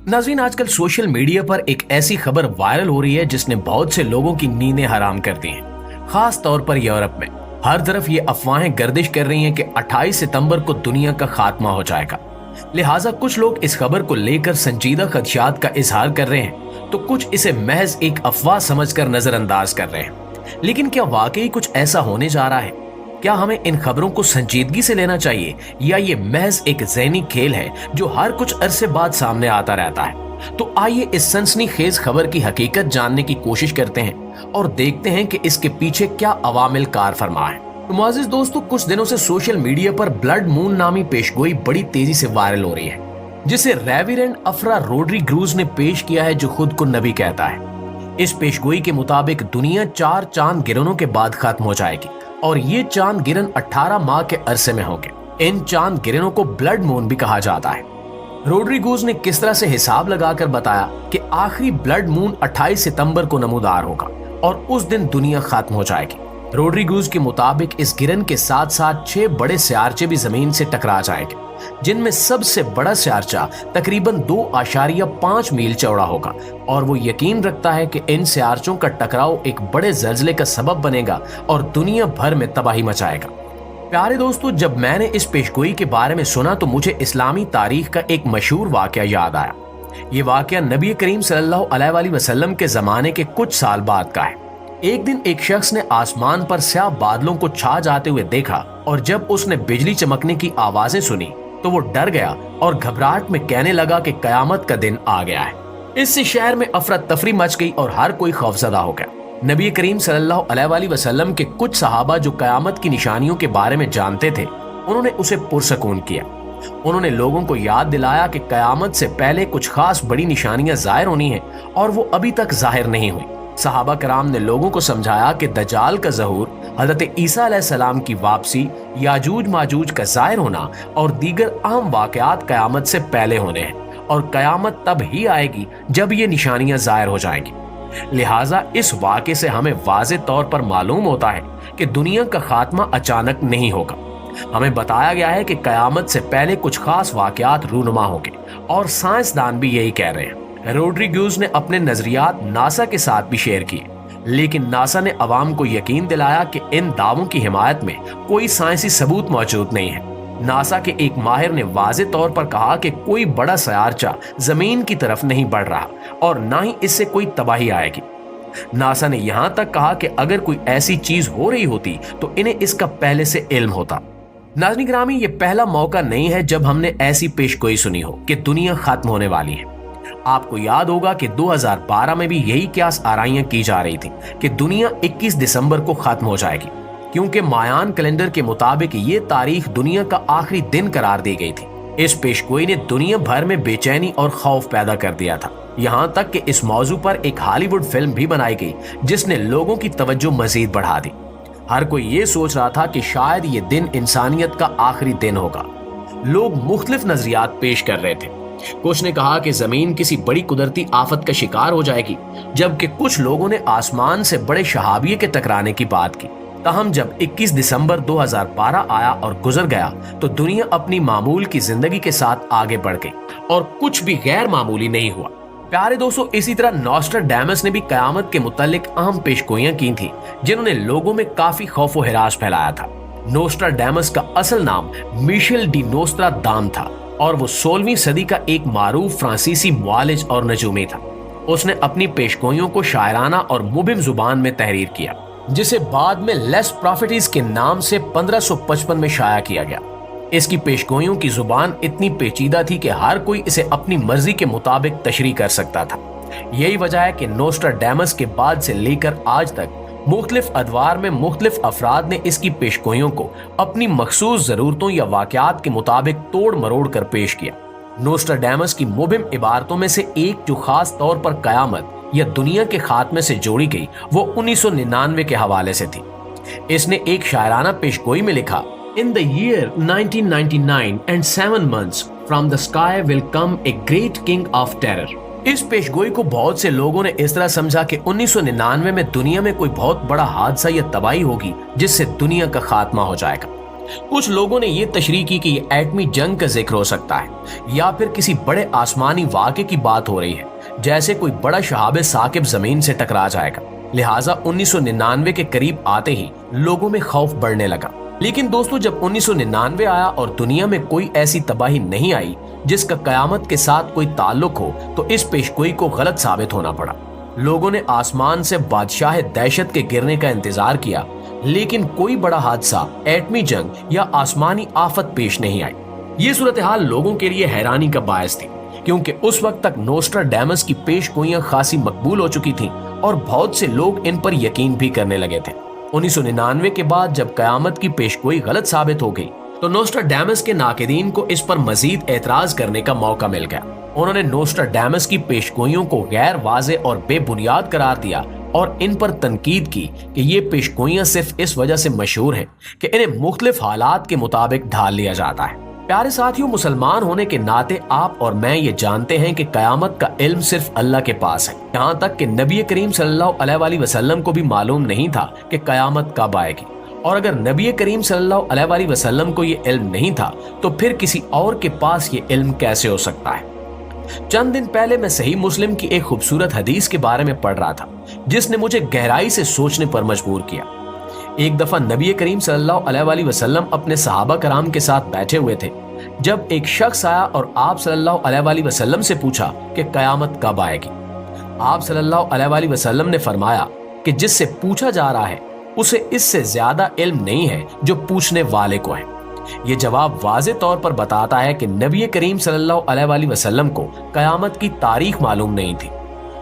नाज़रीन, आजकल social media पर एक ऐसी खबर वायरल हो रही है जिसने बहुत से लोगों की नींदें हराम कर दी हैं। खास तौर पर यूरोप में हर तरफ ये अफवाहें गर्दिश कर रही हैं कि 28 सितंबर को दुनिया का खात्मा हो जाएगा। लिहाजा कुछ लोग इस खबर को लेकर संजीदा खदशात का इजहार कर रहे हैं, तो कुछ इसे महज एक अफवाह समझकर नजरअंदाज कर रहे हैं। लेकिन क्या वाकई कुछ ऐसा होने जा रहा है? क्या हमें इन खबरों को संजीदगी से लेना चाहिए या ये महज एक ज़हनी खेल है जो हर कुछ अरसे बाद सामने आता रहता है? तो आइए इस सनसनीखेज खबर की हकीकत जानने की कोशिश करते हैं और देखते हैं कि इसके पीछे क्या अवामिल कार फरमा है। तो मुअज़्ज़िज़ दोस्तों, कुछ दिनों से सोशल मीडिया पर ब्लड मून नामी पेशगोई बड़ी तेजी से वायरल हो रही है, जिसे रेवरेंड अफरा रोड्रिग्यूज ने पेश किया है, जो खुद को नबी कहता है। इस पेशगोई के मुताबिक दुनिया 4 चांद गिरनों के बाद खत्म हो जाएगी और ये चांद गिरन 18 माह के अरसे में होंगे। इन चांद गिरनों को ब्लड मून भी कहा जाता है। रोड्रिग्यूज ने किस तरह से हिसाब लगाकर बताया कि आखिरी ब्लड मून 28 सितंबर को नमूदार होगा और उस दिन दुनिया खत्म हो जाएगी। रोड्रिग्यूज के मुताबिक इस गिरन के साथ साथ 6 बड़े सियारचे भी जमीन से टकरा जाएंगे, जिनमें सबसे बड़ा सियारचा तकरीबन 2.5 मील चौड़ा होगा और वो यकीन रखता है कि इन सियारचों का टकराव एक बड़े ज़ल्ज़ले का सबब बनेगा और दुनिया भर में तबाही मचाएगा। प्यारे दोस्तों, जब मैंने इस पेशगोई के बारे में सुना तो मुझे इस्लामी तारीख का एक मशहूर वाक़या याद आया। ये वाक़या नबी करीम सल्लल्लाहु अलैहि वसल्लम के ज़माने के कुछ साल बाद का है। एक दिन एक शख्स ने आसमान पर स्याह बादलों को छा जाते हुए देखा और जब उसने बिजली चमकने की आवाजें सुनी तो वो डर गया और घबराहट में कहने लगा कि कयामत का दिन आ गया है। इससे शहर में अफरा तफरी मच गई और हर कोई खौफजदा हो गया। नबी करीम सल्लल्लाहु अलैहि वसल्लम के कुछ सहाबा जो कयामत की निशानियों के बारे में जानते थे, उन्होंने उसे पुरसकून किया। उन्होंने लोगों को याद दिलाया कि कयामत से पहले कुछ खास बड़ी निशानियां जाहिर होनी है और वो अभी तक जाहिर नहीं हुई। सहाबा कराम ने लोगों को समझाया कि दज्जाल का ज़हूर, हज़रत ईसा अलैहिस्सलाम की वापसी, याजूज माजूज का ज़ाहिर होना और दीगर अहम वाक़यात क़यामत से पहले होने हैं और क़यामत तब ही आएगी जब ये निशानियां ज़ाहिर हो जाएंगी। लिहाजा इस वाक़े से हमें वाज़े तौर पर मालूम होता है कि दुनिया का खात्मा अचानक नहीं होगा। हमें बताया गया है कि क़यामत से पहले कुछ खास वाक़यात रूनुमा होंगे और साइंसदान भी यही कह रहे हैं। रोड्रिग्यूज ने अपने नजरियात नासा के साथ भी शेयर किए, लेकिन नासा ने अवाम को यकीन दिलाया कि इन दावों की हिमायत में कोई साइंसी सबूत मौजूद नहीं है। नासा के एक माहिर ने वाज़े तौर पर कहा कि कोई बड़ा सियारचा जमीन की तरफ नहीं बढ़ रहा और ना ही इससे कोई तबाही आएगी। नासा ने यहां तक कहा कि अगर कोई ऐसी चीज हो रही होती तो इन्हें इसका पहले से इल्म होता। नाज़रीन गिरामी, ये पहला मौका नहीं है जब हमने ऐसी पेशगोई सुनी हो कि दुनिया खत्म होने वाली है। आपको याद होगा कि 2012 में भी यही क्यास आराइयां की जा रही थी कि दुनिया 21 दिसंबर को खत्म हो जाएगी, क्योंकि मायान कैलेंडर के मुताबिक ये तारीख दुनिया का आखिरी दिन करार दी गई थी। इस पेशगोई ने दुनिया भर में बेचैनी और खौफ पैदा कर दिया था, यहाँ तक कि इस मौजू पर एक हॉलीवुड फिल्म भी बनाई गई जिसने लोगों की तवज्जो मजीद बढ़ा दी। हर कोई ये सोच रहा था कि शायद ये दिन इंसानियत का आखिरी दिन होगा। लोग मुख्तलिफ नजरियात पेश कर रहे थे। कुछ ने कहा कि जमीन किसी बड़ी कुदरती आफत का शिकार हो जाएगी, जबकि कुछ लोगों ने आसमान से बड़े शहाबिये के टकराने की बात की। ताहम जब 21 दिसंबर 2012 आया और गुजर गया तो दुनिया अपनी मामूल की जिंदगी के साथ आगे बढ़ गई और कुछ भी गैर मामूली नहीं हुआ। प्यारे दोस्तों, इसी तरह नॉस्ट्राडामस ने भी कयामत के मुतालिक अहम पेशगोइयां की थी, जिन्होंने लोगों में काफी खौफ व हिरास फैलाया था। नॉस्ट्राडामस का असल नाम मिशेल डी नोस्ट्रादाम था और वो 16वीं सदी का एक मारूफ फ्रांसीसी मुआलिज और नजूमी था। उसने अपनी पेशगोइयों को शायराना और मुबिम जुबान में तहरीर किया, जिसे बाद में लेस प्रॉफिटीज के नाम से 1555 में शाया किया गया। इसकी पेशगोइयों की जुबान इतनी पेचीदा थी कि हर कोई इसे अपनी मर्जी के मुताबिक तशरीह कर सकता था। यही वजह है कि नॉस्ट्राडामस के बाद से लेकर आज तक मुख्तलिफ अदवार में मुख्तलिफ अफराद ने इसकी पेशगोइयों को अपनी मखसूस जरूरतों या वाकयात के मुताबिक तोड़ मरोड़ कर पेश किया। नॉस्ट्राडामस की मुबिम इबारतों में से एक जो खास तौर पर कयामत या दुनिया के खात्मे से जोड़ी गई, वो 1999 के हवाले से थी। इसने एक शायराना पेशगोई में लिखा, In the year 1999 and 7 months from the sky will come a great king of terror. इस पेशगोई को बहुत से लोगों ने इस तरह समझा कि 1999 में दुनिया में कोई बहुत बड़ा हादसा या तबाही होगी जिससे दुनिया का खात्मा हो जाएगा। कुछ लोगों ने यह तशरीह की कि यह एटमी जंग का जिक्र हो सकता है या फिर किसी बड़े आसमानी वाक़े की बात हो रही है, जैसे कोई बड़ा शहाब साकिब जमीन से टकरा जाएगा। लिहाजा 1999 के करीब आते ही लोगों में खौफ बढ़ने लगा। लेकिन दोस्तों, जब 1999 आया और दुनिया में कोई ऐसी तबाही नहीं आई जिसका कयामत के साथ कोई ताल्लुक हो, तो इस पेशगोई को गलत साबित होना पड़ा। लोगों ने आसमान से बादशाह दहशत के गिरने का इंतजार किया, लेकिन कोई बड़ा हादसा, एटमी जंग या आसमानी आफत पेश नहीं आई। ये सूरत हाल लोगों के लिए हैरानी का बायस थी, क्योंकि उस वक्त तक नोस्ट्राडामस की पेशगोइयां खासी मकबूल हो चुकी थीं और बहुत से लोग इन पर यकीन भी करने लगे थे। 1999 के बाद जब कयामत की पेशगोई गलत साबित हो गई, तो नोस्ट्राडामस के नाकिदीन को इस पर मजीद एतराज करने का मौका मिल गया। उन्होंने नोस्ट्राडामस की पेशगोइयों को गैर वाज़े और बेबुनियाद करार दिया और इन पर तनकीद की कि ये पेशगोइयां सिर्फ इस वजह से मशहूर हैं कि इन्हें मुख्तलिफ हालात के मुताबिक ढाल लिया जाता है। प्यारे साथियों, मुसलमान होने के नाते आप और मैं ये जानते हैं कि कयामत का इल्म सिर्फ अल्लाह के पास है। यहाँ तक कि नबी करीम सल्लल्लाहु अलैहि वसल्लम को भी मालूम नहीं था कि कयामत कब आएगी। और अगर नबी करीम सल्लल्लाहु अलैहि वसल्लम को ये इल्म नहीं था, तो फिर किसी और के पास ये इल्म कैसे हो सकता है। चंद दिन पहले मैं सही मुस्लिम की एक खूबसूरत हदीस के बारे में पढ़ रहा था, जिसने मुझे गहराई से सोचने पर मजबूर किया। एक दफा नबी करीम सल्लल्लाहु अलैहि वसल्लम अपने सहाबा कराम के साथ बैठे हुए थे, जब एक शख्स आया और आप सल्लल्लाहु अलैहि वसल्लम से पूछा कि कयामत कब आएगी। आप सल्लल्लाहु अलैहि वसल्लम ने फरमाया कि जिससे पूछा जा रहा है उसे इससे ज्यादा इल्म नहीं है जो पूछने वाले को है। ये जवाब वाज़े तौर पर बताता है कि नबी करीम सल्लल्लाहु अलैहि वसल्लम को कयामत की तारीख मालूम नहीं थी।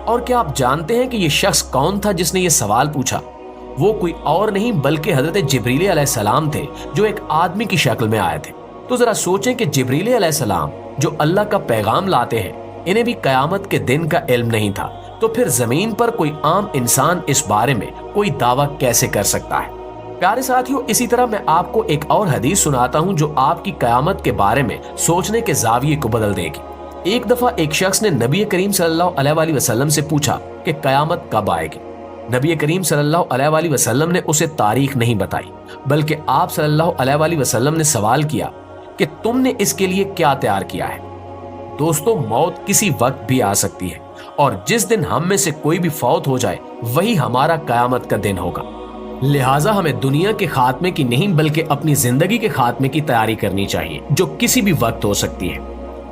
और क्या आप जानते हैं कि ये शख्स कौन था जिसने ये सवाल पूछा? वो कोई और नहीं बल्कि हजरत जिब्रील अलैहिस्सलाम थे, जो एक आदमी की शक्ल में आए थे। तो जरा सोचें कि जिब्रील अलैहिस्सलाम जो अल्लाह का पैगाम लाते हैं, इन्हें भी कयामत के दिन का इल्म नहीं था, तो फिर जमीन पर कोई आम इंसान इस बारे में कोई दावा कैसे कर सकता है। प्यारे साथियों, इसी तरह मैं आपको एक और हदीस सुनाता हूं जो आपकी कयामत के बारे में सोचने के जाविये को बदल देगी। एक दफा एक शख्स ने नबी करीम सल्लल्लाहु अलैहि वसल्लम से पूछा कि कयामत कब आएगी। नबी करीम सल्लल्लाहु अलैहि वसल्लम ने उसे तारीख नहीं बताई, बल्कि आप सल्लल्लाहु अलैहि वसल्लम ने सवाल किया कि तुमने इसके लिए क्या तैयार किया है। दोस्तों, मौत किसी वक्त भी आ सकती है और जिस दिन हम में से कोई भी फौत हो जाए वही हमारा कयामत का दिन होगा। लिहाजा हमें दुनिया के खात्मे की नहीं बल्कि अपनी जिंदगी के खात्मे की तैयारी करनी चाहिए, जो किसी भी वक्त हो सकती है।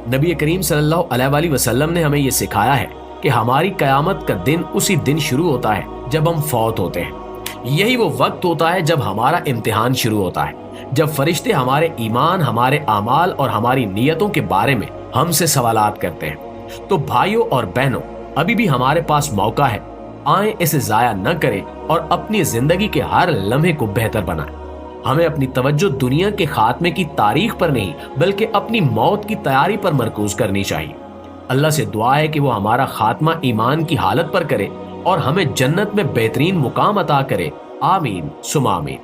नबी करीम सल्लल्लाहु अलैहि वसल्लम ने हमें यह सिखाया है कि हमारी कयामत का दिन उसी दिन शुरू होता है जब हम फौत होते हैं। यही वो वक्त होता है जब हमारा इम्तिहान शुरू होता है, जब फरिश्ते हमारे ईमान, हमारे आमाल और हमारी नियतों के बारे में हमसे सवालात करते हैं। तो भाइयों और बहनों, अभी भी हमारे पास मौका है। आए इसे जाया न करें और अपनी जिंदगी के हर लम्हे को बेहतर बनाएं। हमें अपनी तवज्जो दुनिया के खात्मे की तारीख पर नहीं बल्कि अपनी मौत की तैयारी पर मरकूज करनी चाहिए। अल्लाह से दुआ है कि वो हमारा खात्मा ईमान की हालत पर करे और हमें जन्नत में बेहतरीन मुकाम अता करे। आमीन सुमा आमीन।